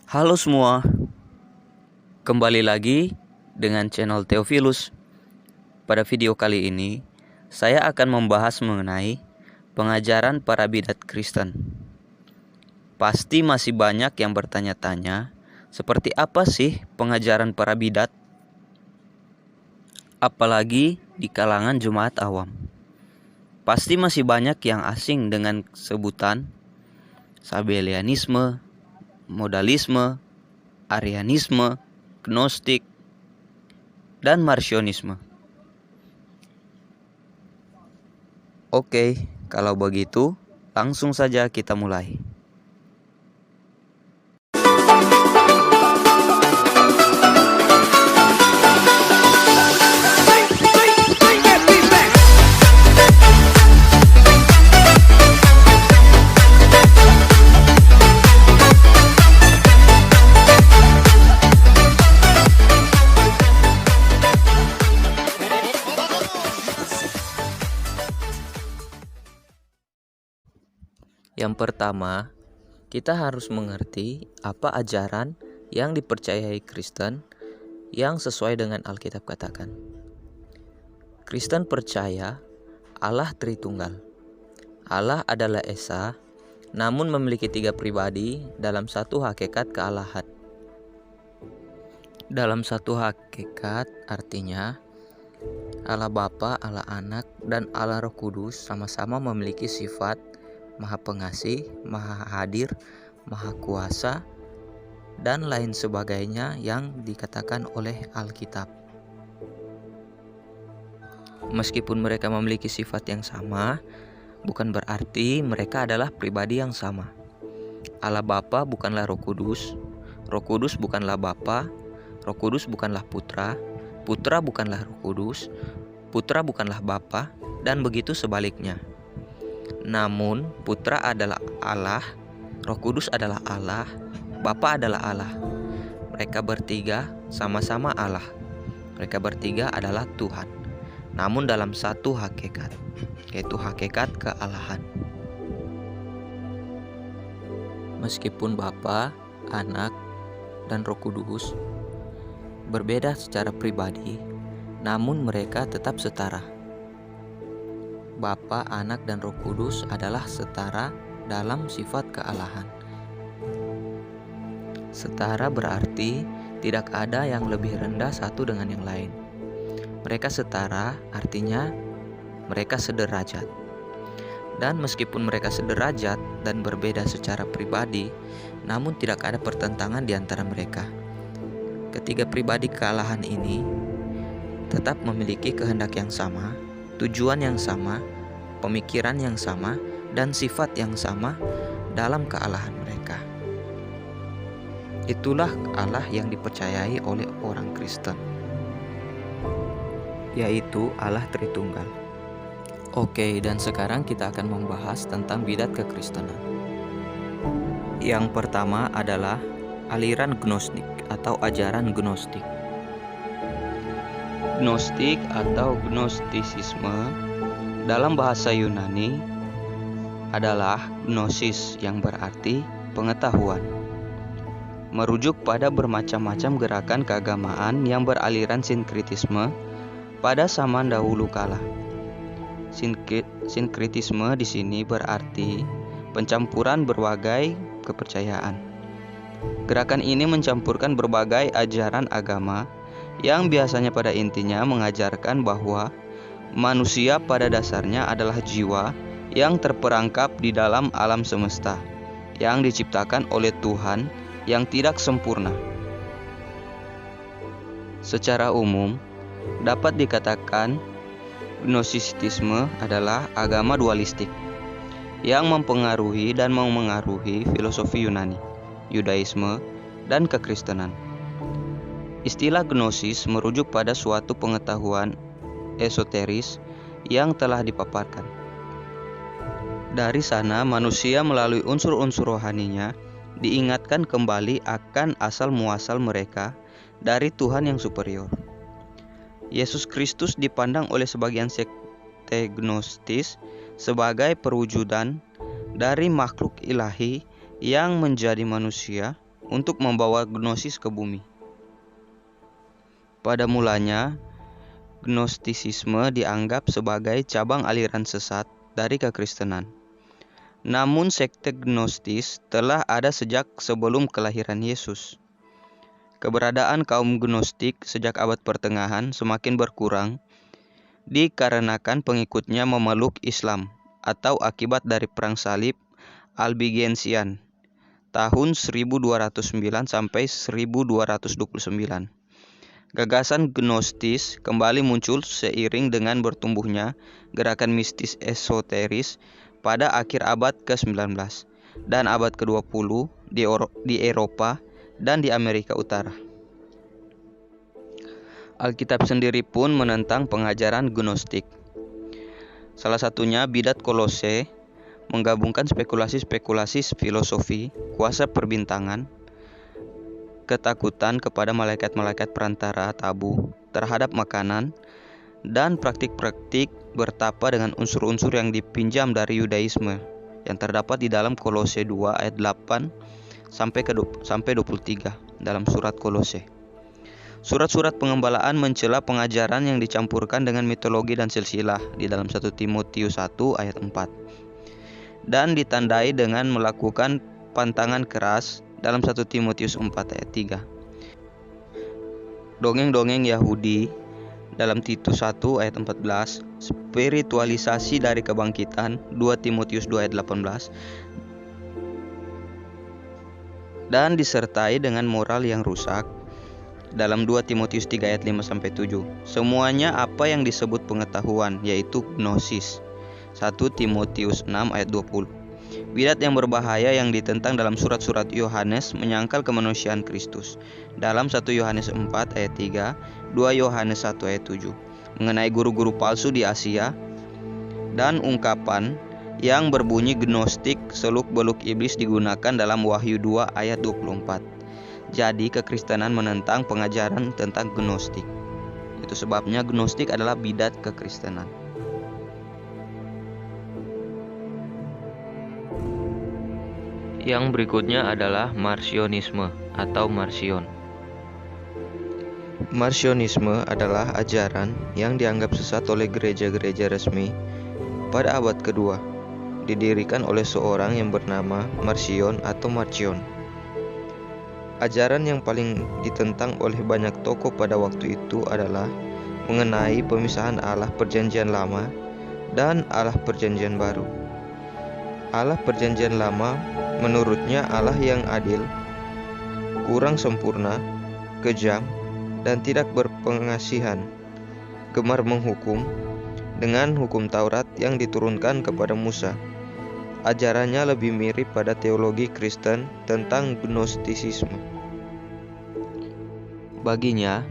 Halo semua, kembali lagi dengan channel Theophilus. Pada video kali ini, saya akan membahas mengenai pengajaran para bidat Kristen. Pasti masih banyak yang bertanya-tanya, seperti apa sih pengajaran para bidat? Apalagi di kalangan jemaat awam. Pasti masih banyak yang asing dengan sebutan Sabellianisme, modalisme, Arianisme, Gnostik, dan Marcionisme. Oke, kalau begitu langsung saja kita mulai. Yang pertama, kita harus mengerti apa ajaran yang dipercayai Kristen yang sesuai dengan Alkitab katakan. Kristen percaya Allah Tritunggal. Allah adalah Esa, namun memiliki 3 pribadi dalam satu hakikat kealahan. Dalam satu hakikat artinya Allah Bapa, Allah Anak, dan Allah Roh Kudus sama-sama memiliki sifat Maha Pengasih, Maha Hadir, Maha Kuasa, dan lain sebagainya yang dikatakan oleh Alkitab. Meskipun mereka memiliki sifat yang sama, bukan berarti mereka adalah pribadi yang sama. Allah Bapa bukanlah Roh Kudus bukanlah Bapa, Roh Kudus bukanlah Putra, Putra bukanlah Roh Kudus, Putra bukanlah Bapa, dan begitu sebaliknya. Namun, Putra adalah Allah, Roh Kudus adalah Allah, Bapa adalah Allah. Mereka bertiga sama-sama Allah. Mereka bertiga adalah Tuhan. Namun dalam satu hakikat, yaitu hakikat kealahan. Meskipun Bapa, Anak, dan Roh Kudus berbeda secara pribadi, namun mereka tetap setara. Bapa, Anak, dan Roh Kudus adalah setara dalam sifat kealahan. Setara berarti tidak ada yang lebih rendah satu dengan yang lain. Mereka setara artinya mereka sederajat. Dan meskipun mereka sederajat dan berbeda secara pribadi, namun tidak ada pertentangan di antara mereka. Ketiga pribadi kealahan ini tetap memiliki kehendak yang sama, tujuan yang sama, pemikiran yang sama, dan sifat yang sama dalam kealahan mereka. Itulah Allah yang dipercayai oleh orang Kristen, yaitu Allah Tritunggal. Oke, dan sekarang kita akan membahas tentang bidat kekristenan. Yang pertama adalah aliran Gnostik atau ajaran Gnostik. Gnostik atau Gnostisisme dalam bahasa Yunani adalah gnosis yang berarti pengetahuan. Merujuk pada bermacam-macam gerakan keagamaan yang beraliran sinkritisme pada zaman dahulu kala. Sinkritisme di sini berarti pencampuran berbagai kepercayaan. Gerakan ini mencampurkan berbagai ajaran agama yang biasanya pada intinya mengajarkan bahwa manusia pada dasarnya adalah jiwa yang terperangkap di dalam alam semesta yang diciptakan oleh Tuhan yang tidak sempurna. Secara umum, dapat dikatakan Gnostisisme adalah agama dualistik yang mempengaruhi dan memengaruhi filosofi Yunani, Yudaisme, dan kekristenan. Istilah gnosis merujuk pada suatu pengetahuan esoteris yang telah dipaparkan. Dari sana manusia melalui unsur-unsur rohaninya diingatkan kembali akan asal muasal mereka dari Tuhan yang superior. Yesus Kristus dipandang oleh sebagian sekte Gnostis sebagai perwujudan dari makhluk ilahi yang menjadi manusia untuk membawa gnosis ke bumi. Pada mulanya, Gnostisisme dianggap sebagai cabang aliran sesat dari kekristenan. Namun sekte Gnostis telah ada sejak sebelum kelahiran Yesus. Keberadaan kaum Gnostik sejak abad pertengahan semakin berkurang dikarenakan pengikutnya memeluk Islam atau akibat dari Perang Salib Albigensian tahun 1209 sampai 1229. Gagasan Gnostis kembali muncul seiring dengan bertumbuhnya gerakan mistis esoteris pada akhir abad ke-19 dan abad ke-20 di Eropa dan di Amerika Utara. Alkitab sendiri pun menentang pengajaran Gnostik. Salah satunya Bidat Kolose menggabungkan spekulasi-spekulasi filosofi, kuasa perbintangan, ketakutan kepada malaikat-malaikat perantara tabu terhadap makanan, dan praktik-praktik bertapa dengan unsur-unsur yang dipinjam dari Yudaisme yang terdapat di dalam Kolose 2 ayat 8 sampai 23 dalam surat Kolose. Surat-surat pengembalaan mencela pengajaran yang dicampurkan dengan mitologi dan silsilah di dalam 1 Timotius 1 ayat 4 dan ditandai dengan melakukan pantangan keras dalam 1 Timotius 4 ayat 3. Dongeng-dongeng Yahudi dalam Titus 1 ayat 14, spiritualisasi dari kebangkitan 2 Timotius 2 ayat 18, dan disertai dengan moral yang rusak dalam 2 Timotius 3 ayat 5 sampai 7. Semuanya apa yang disebut pengetahuan, yaitu gnosis. 1 Timotius 6 ayat 20. Bidat yang berbahaya yang ditentang dalam surat-surat Yohanes menyangkal kemanusiaan Kristus. Dalam 1 Yohanes 4 ayat 3, 2 Yohanes 1 ayat 7. Mengenai guru-guru palsu di Asia dan ungkapan yang berbunyi gnostik seluk-beluk iblis digunakan dalam Wahyu 2 ayat 24. Jadi kekristenan menentang pengajaran tentang gnostik. Itu sebabnya gnostik adalah bidat kekristenan. Yang berikutnya adalah Marcionisme atau Marcion. Marcionisme adalah ajaran yang dianggap sesat oleh gereja-gereja resmi pada abad kedua, didirikan oleh seorang yang bernama Marcion atau Marcion. Ajaran yang paling ditentang oleh banyak tokoh pada waktu itu adalah mengenai pemisahan Allah Perjanjian Lama dan Allah Perjanjian Baru. Allah Perjanjian Lama menurutnya Allah yang adil, kurang sempurna, kejam, dan tidak berpengasihan, gemar menghukum dengan hukum Taurat yang diturunkan kepada Musa. Ajarannya lebih mirip pada teologi Kristen tentang Gnostisisme. Baginya,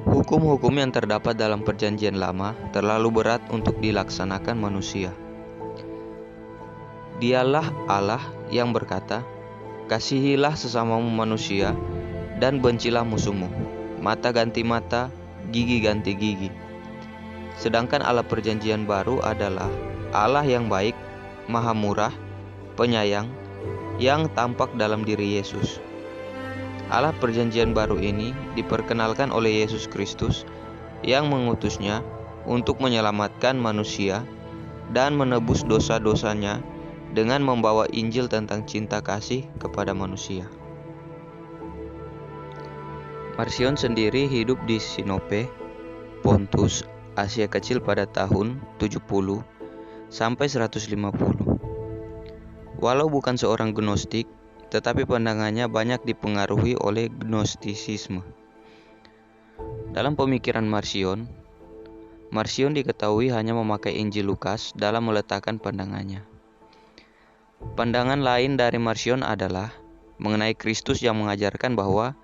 hukum-hukum yang terdapat dalam Perjanjian Lama terlalu berat untuk dilaksanakan manusia. Dialah Allah yang berkata, "Kasihilah sesamamu manusia dan bencilah musuhmu. Mata ganti mata, gigi ganti gigi." Sedangkan Allah Perjanjian Baru adalah Allah yang baik, maha murah, penyayang, yang tampak dalam diri Yesus. Allah Perjanjian Baru ini diperkenalkan oleh Yesus Kristus yang mengutusnya untuk menyelamatkan manusia dan menebus dosa-dosanya dengan membawa Injil tentang cinta kasih kepada manusia. Marcion sendiri hidup di Sinope, Pontus, Asia Kecil pada tahun 70 sampai 150. Walau bukan seorang gnostik, tetapi pandangannya banyak dipengaruhi oleh Gnostisisme. Dalam pemikiran Marcion diketahui hanya memakai Injil Lukas dalam meletakkan pandangannya. Pandangan lain dari Marcion adalah mengenai Kristus yang mengajarkan bahwa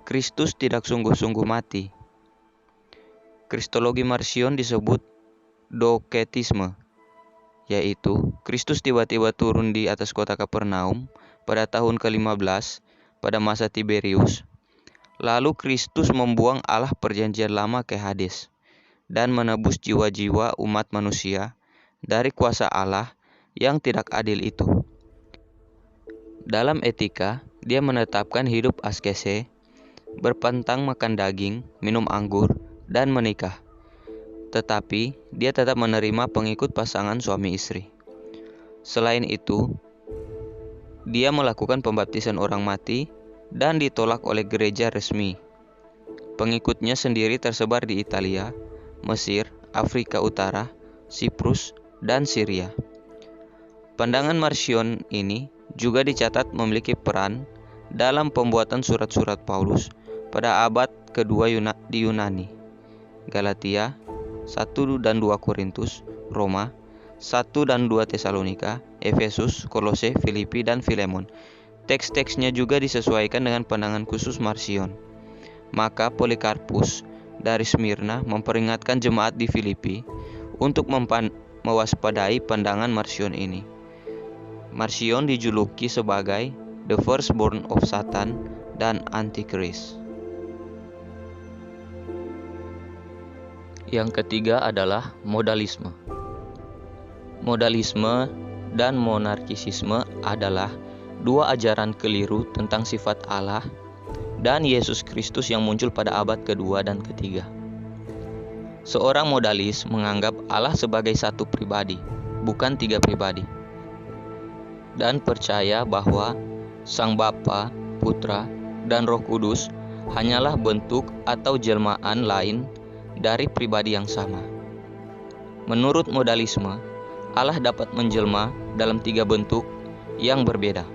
Kristus tidak sungguh-sungguh mati. Kristologi Marcion disebut doketisme, yaitu Kristus tiba-tiba turun di atas kota Kapernaum pada tahun ke-15 pada masa Tiberius. Lalu Kristus membuang Allah Perjanjian Lama ke Hades dan menebus jiwa-jiwa umat manusia dari kuasa Allah yang tidak adil itu. Dalam etika, Dia menetapkan hidup askese, berpantang makan daging, minum anggur, dan menikah. Tetapi dia tetap menerima pengikut pasangan suami istri. Selain itu, dia melakukan pembaptisan orang mati dan ditolak oleh gereja resmi. Pengikutnya sendiri tersebar di Italia, Mesir, Afrika Utara, Siprus, dan Syria. Pandangan Marcion ini juga dicatat memiliki peran dalam pembuatan surat-surat Paulus pada abad kedua di Yunani, Galatia, 1 dan 2 Korintus, Roma, 1 dan 2 Tesalonika, Efesus, Kolose, Filipi, dan Filemon. Teks-teksnya juga disesuaikan dengan pandangan khusus Marcion. Maka Polikarpus dari Smyrna memperingatkan jemaat di Filipi untuk mewaspadai pandangan Marcion ini. Marcion dijuluki sebagai the firstborn of Satan dan Antichrist. Yang ketiga adalah modalisme. Modalisme dan monarkisisme adalah dua ajaran keliru tentang sifat Allah dan Yesus Kristus yang muncul pada abad kedua dan ketiga. Seorang modalis menganggap Allah sebagai satu pribadi, bukan tiga pribadi, dan percaya bahwa Sang Bapa, Putra, dan Roh Kudus hanyalah bentuk atau jelmaan lain dari pribadi yang sama. Menurut modalisme, Allah dapat menjelma dalam tiga bentuk yang berbeda.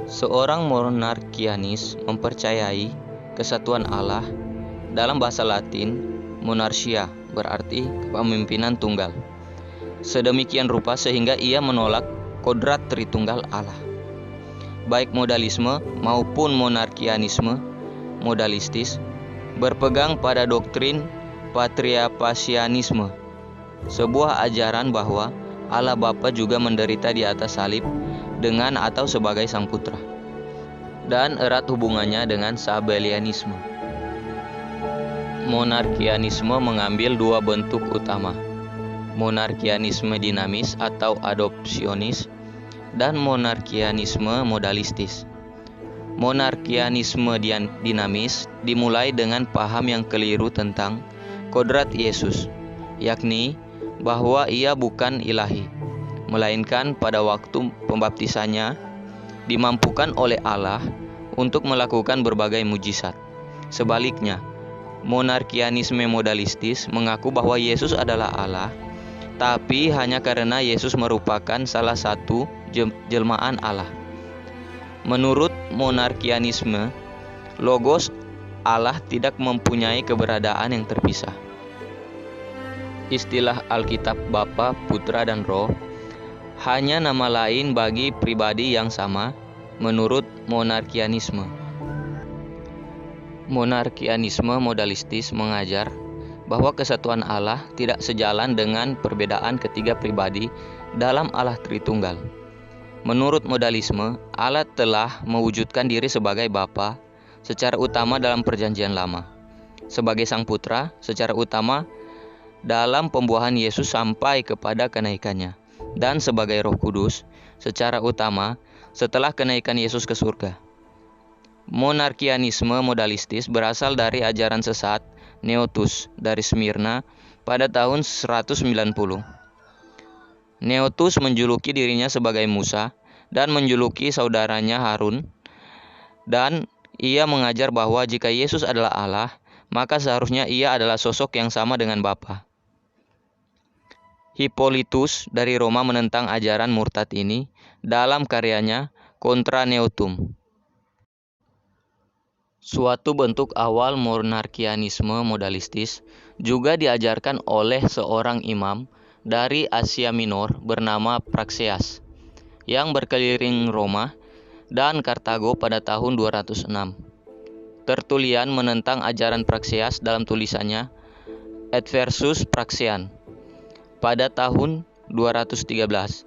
Seorang monarkianis mempercayai kesatuan Allah. Dalam bahasa Latin, monarchia berarti kepemimpinan tunggal. Sedemikian rupa sehingga ia menolak kodrat Tritunggal Allah. Baik modalisme maupun monarkianisme modalistis berpegang pada doktrin patriapasianisme, sebuah ajaran bahwa Allah Bapa juga menderita di atas salib dengan atau sebagai Sang Putra, dan erat hubungannya dengan Sabellianisme. Monarkianisme mengambil dua bentuk utama, monarkianisme dinamis atau adopsionis, dan monarkianisme modalistis. Monarkianisme dinamis dimulai dengan paham yang keliru tentang kodrat Yesus, yakni bahwa ia bukan ilahi, melainkan pada waktu pembaptisannya dimampukan oleh Allah untuk melakukan berbagai mujizat. Sebaliknya, monarkianisme modalistis mengaku bahwa Yesus adalah Allah, tapi hanya karena Yesus merupakan salah satu jelmaan Allah. Menurut monarkianisme, logos Allah tidak mempunyai keberadaan yang terpisah. Istilah Alkitab Bapa, Putra, dan Roh hanya nama lain bagi pribadi yang sama menurut monarkianisme. Monarkianisme modalistis mengajar bahwa kesatuan Allah tidak sejalan dengan perbedaan ketiga pribadi dalam Allah Tritunggal. Menurut modalisme, Allah telah mewujudkan diri sebagai Bapa secara utama dalam Perjanjian Lama, sebagai Sang Putra secara utama dalam pembuahan Yesus sampai kepada kenaikannya, dan sebagai Roh Kudus secara utama setelah kenaikan Yesus ke surga. Monarkianisme modalistis berasal dari ajaran sesat Neotus dari Smyrna pada tahun 190. Neotus menjuluki dirinya sebagai Musa dan menjuluki saudaranya Harun, dan ia mengajar bahwa jika Yesus adalah Allah, maka seharusnya ia adalah sosok yang sama dengan Bapa. Hippolytus dari Roma menentang ajaran murtad ini dalam karyanya Contra Neotum. Suatu bentuk awal monarkianisme modalistis juga diajarkan oleh seorang imam dari Asia Minor bernama Praxeas yang berkeliling Roma dan Kartago pada tahun 206. Tertullian menentang ajaran Praxeas dalam tulisannya Adversus Praxean pada tahun 213.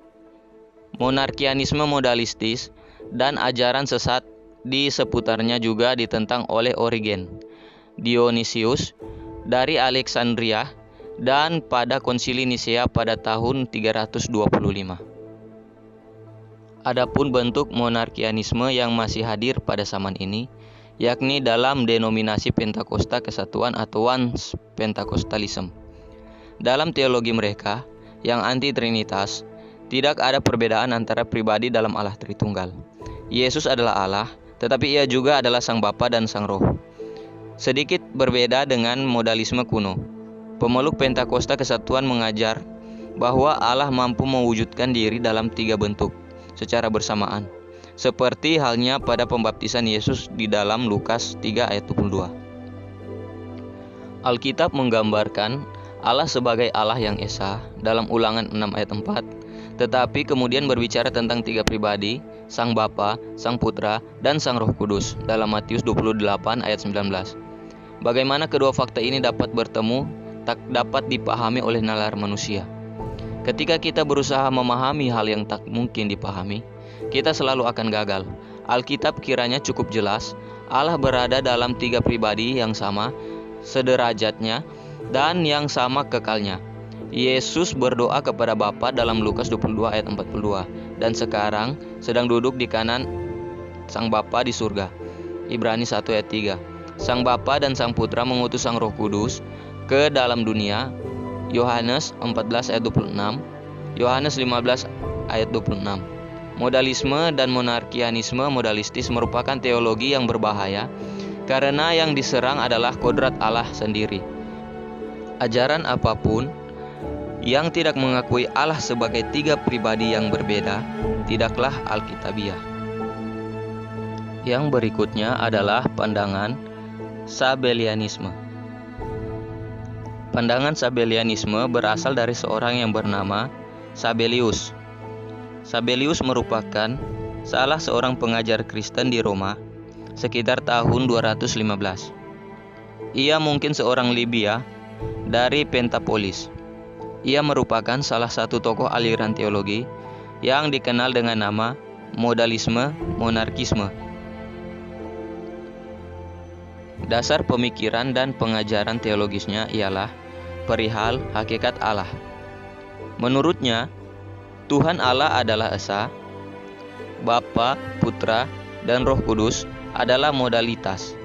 Monarkianisme modalistis dan ajaran sesat di seputarnya juga ditentang oleh Origen, Dionysius dari Alexandria, dan pada Konsili Nisea pada tahun 325. Adapun bentuk monarkianisme yang masih hadir pada zaman ini, yakni dalam denominasi Pentakosta Kesatuan atau Oneness Pentecostalism. Dalam teologi mereka yang anti-trinitas, tidak ada perbedaan antara pribadi dalam Allah Tritunggal. Yesus adalah Allah, tetapi Ia juga adalah Sang Bapa dan Sang Roh. Sedikit berbeda dengan modalisme kuno. Pemeluk Pentakosta Kesatuan mengajar bahwa Allah mampu mewujudkan diri dalam 3 bentuk secara bersamaan, seperti halnya pada pembaptisan Yesus di dalam Lukas 3 ayat 22. Alkitab menggambarkan Allah sebagai Allah yang esa dalam Ulangan 6 ayat 4, tetapi kemudian berbicara tentang 3 pribadi, Sang Bapa, Sang Putra, dan Sang Roh Kudus dalam Matius 28 ayat 19. Bagaimana kedua fakta ini dapat bertemu tak dapat dipahami oleh nalar manusia. Ketika kita berusaha memahami hal yang tak mungkin dipahami, kita selalu akan gagal. Alkitab kiranya cukup jelas, Allah berada dalam 3 pribadi yang sama, sederajatnya, dan yang sama kekalnya. Yesus berdoa kepada Bapa dalam Lukas 22 ayat 42, dan sekarang sedang duduk di kanan Sang Bapa di surga. Ibrani 1 ayat 3. Sang Bapa dan Sang Putra mengutus Sang Roh Kudus ke dalam dunia. Yohanes 14 ayat 26, Yohanes 15 ayat 26. Modalisme dan monarkianisme modalistis merupakan teologi yang berbahaya karena yang diserang adalah kodrat Allah sendiri. Ajaran apapun yang tidak mengakui Allah sebagai 3 pribadi yang berbeda tidaklah Alkitabiah. Yang berikutnya adalah pandangan Sabellianisme. Pandangan Sabellianisme berasal dari seorang yang bernama Sabellius. Sabellius merupakan salah seorang pengajar Kristen di Roma sekitar tahun 215. Ia mungkin seorang Libya dari Pentapolis. Ia merupakan salah satu tokoh aliran teologi yang dikenal dengan nama modalisme monarkisme. Dasar pemikiran dan pengajaran teologisnya ialah perihal hakikat Allah. Menurutnya, Tuhan Allah adalah Esa, Bapa, Putra, dan Roh Kudus adalah modalitas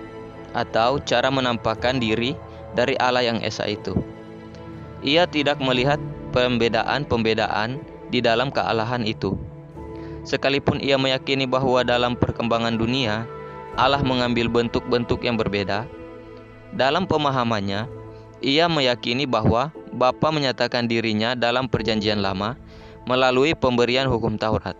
atau cara menampakkan diri dari Allah yang Esa itu. Ia tidak melihat pembedaan-pembedaan di dalam kealahan itu. Sekalipun ia meyakini bahwa dalam perkembangan dunia, Allah mengambil bentuk-bentuk yang berbeda, dalam pemahamannya, ia meyakini bahwa Bapa menyatakan dirinya dalam Perjanjian Lama melalui pemberian hukum Taurat.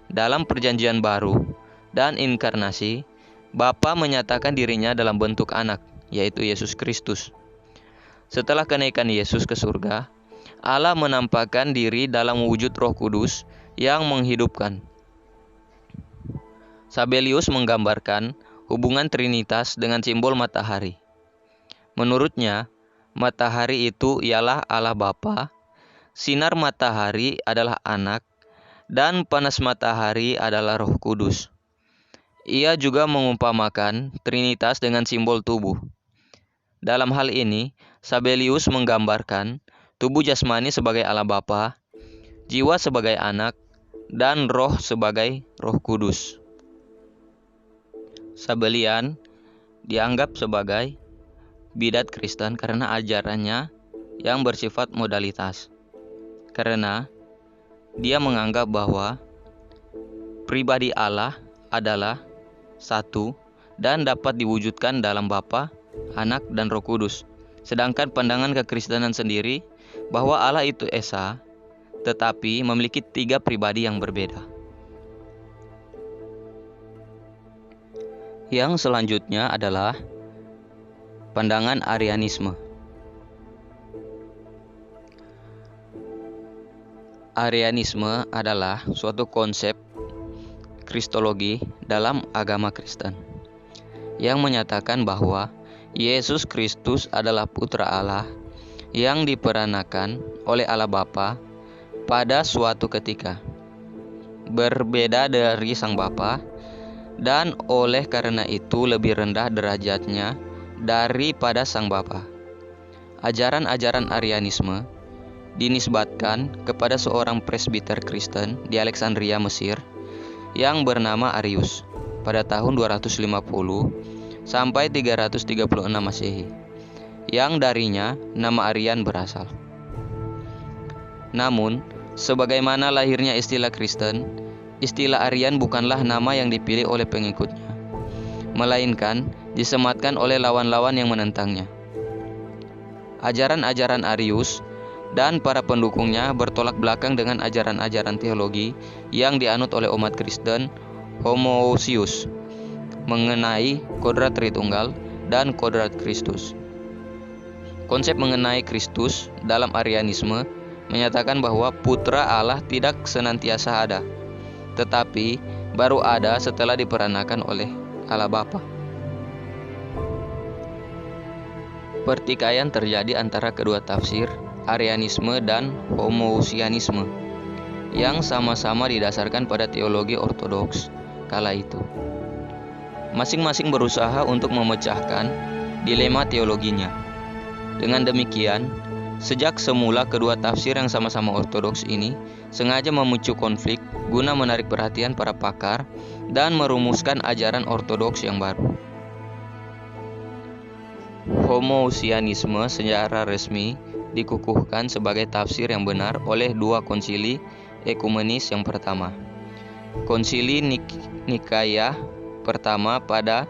Dalam Perjanjian Baru dan inkarnasi, Bapa menyatakan dirinya dalam bentuk anak, yaitu Yesus Kristus. Setelah kenaikan Yesus ke surga, Allah menampakkan diri dalam wujud Roh Kudus yang menghidupkan. Sabellius menggambarkan hubungan Trinitas dengan simbol matahari. Menurutnya, matahari itu ialah Allah Bapa, sinar matahari adalah anak, dan panas matahari adalah Roh Kudus. Ia juga mengumpamakan Trinitas dengan simbol tubuh. Dalam hal ini, Sabellius menggambarkan tubuh jasmani sebagai Allah Bapa, jiwa sebagai anak, dan roh sebagai Roh Kudus. Sabellian dianggap sebagai bidat Kristen karena ajarannya yang bersifat modalitas. Karena dia menganggap bahwa pribadi Allah adalah satu dan dapat diwujudkan dalam Bapa, Anak, dan Roh Kudus. Sedangkan pandangan kekristenan sendiri bahwa Allah itu Esa, tetapi memiliki 3 pribadi yang berbeda. Yang selanjutnya adalah pandangan Arianisme. Arianisme adalah suatu konsep kristologi dalam agama Kristen yang menyatakan bahwa Yesus Kristus adalah Putra Allah yang diperanakan oleh Allah Bapa pada suatu ketika, berbeda dari Sang Bapa, dan oleh karena itu lebih rendah derajatnya daripada Sang Bapa. Ajaran-ajaran Arianisme dinisbatkan kepada seorang presbiter Kristen di Alexandria, Mesir, yang bernama Arius pada tahun 250 sampai 336 Masehi, yang darinya nama Aryan berasal. Namun, sebagaimana lahirnya istilah Kristen, istilah Aryan bukanlah nama yang dipilih oleh pengikutnya, melainkan disematkan oleh lawan-lawan yang menentangnya. Ajaran-ajaran Arius dan para pendukungnya bertolak belakang dengan ajaran-ajaran teologi yang dianut oleh umat Kristen homoousios mengenai kodrat Tritunggal dan kodrat Kristus. Konsep mengenai Kristus dalam Arianisme menyatakan bahwa Putra Allah tidak senantiasa ada, tetapi baru ada setelah diperanakan oleh Allah Bapa. Pertikaian terjadi antara kedua tafsir, Arianisme dan Homoousianisme, yang sama-sama didasarkan pada teologi ortodoks kala itu. Masing-masing berusaha untuk memecahkan dilema teologinya. Dengan demikian, sejak semula kedua tafsir yang sama-sama ortodoks ini sengaja memicu konflik guna menarik perhatian para pakar dan merumuskan ajaran ortodoks yang baru. Homoousianisme secara resmi dikukuhkan sebagai tafsir yang benar oleh dua konsili ekumenis yang pertama. Konsili Nikaya pertama pada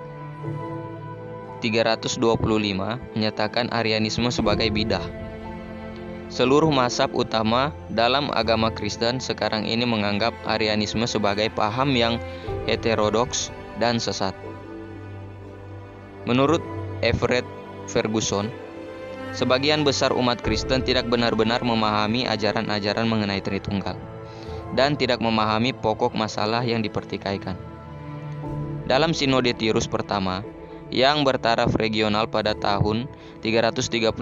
325 menyatakan Arianisme sebagai bidah. Seluruh mazhab utama dalam agama Kristen sekarang ini menganggap Arianisme sebagai paham yang heterodoks dan sesat. Menurut Everett Ferguson, sebagian besar umat Kristen tidak benar-benar memahami ajaran-ajaran mengenai Tritunggal dan tidak memahami pokok masalah yang dipertikaikan. Dalam Sinode Tirus pertama yang bertaraf regional pada tahun 335,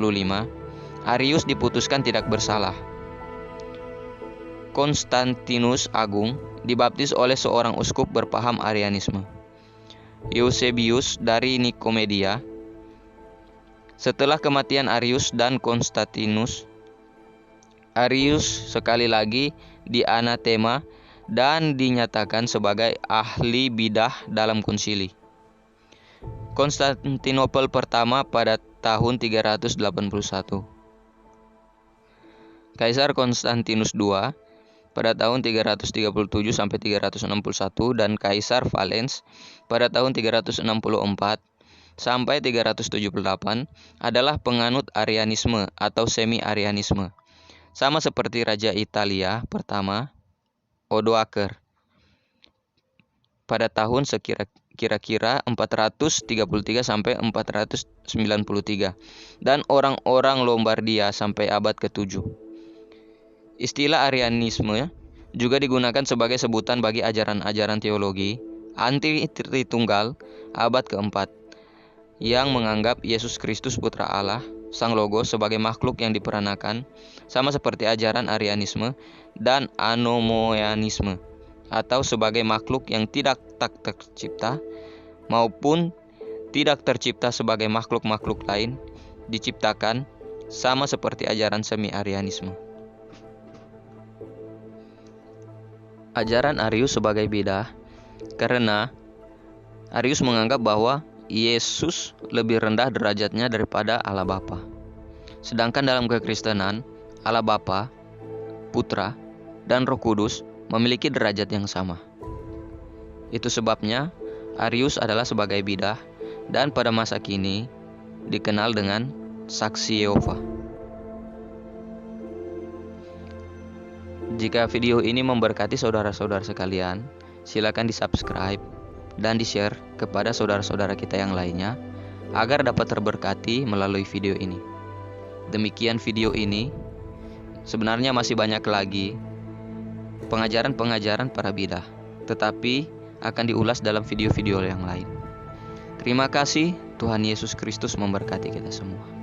Arius diputuskan tidak bersalah. Konstantinus Agung dibaptis oleh seorang uskup berpaham Arianisme, Eusebius dari Nikomedia. Setelah kematian Arius dan Konstantinus, Arius sekali lagi dianatema dan dinyatakan sebagai ahli bidah dalam konsili Konstantinopel pertama pada tahun 381. Kaisar Konstantinus II pada tahun 337 sampai 361 dan Kaisar Valens pada tahun 364 sampai 378 adalah penganut Arianisme atau semi-Arianisme, sama seperti Raja Italia pertama Odoaker pada tahun kira-kira 433 sampai 493 dan orang-orang Lombardia sampai abad ke-7. Istilah Arianisme juga digunakan sebagai sebutan bagi ajaran-ajaran teologi anti-Tritunggal abad ke-4 yang menganggap Yesus Kristus Putra Allah, Sang Logos sebagai makhluk yang diperanakan, sama seperti ajaran Arianisme dan Anomoeanisme, atau sebagai makhluk yang tidak tercipta maupun tidak tercipta sebagai makhluk-makhluk lain diciptakan, sama seperti ajaran semi-Arianisme. Ajaran Arius sebagai bidah karena Arius menganggap bahwa Yesus lebih rendah derajatnya daripada Allah Bapa. Sedangkan dalam kekristenan, Allah Bapa, Putra, dan Roh Kudus memiliki derajat yang sama. Itu sebabnya Arius adalah sebagai bidah dan pada masa kini dikenal dengan Saksi Yehova. Jika video ini memberkati saudara-saudara sekalian, silakan di-subscribe dan di-share kepada saudara-saudara kita yang lainnya agar dapat terberkati melalui video ini. Demikian video ini. Sebenarnya masih banyak lagi pengajaran-pengajaran para bidah, tetapi akan diulas dalam video-video yang lain. Terima kasih. Tuhan Yesus Kristus memberkati kita semua.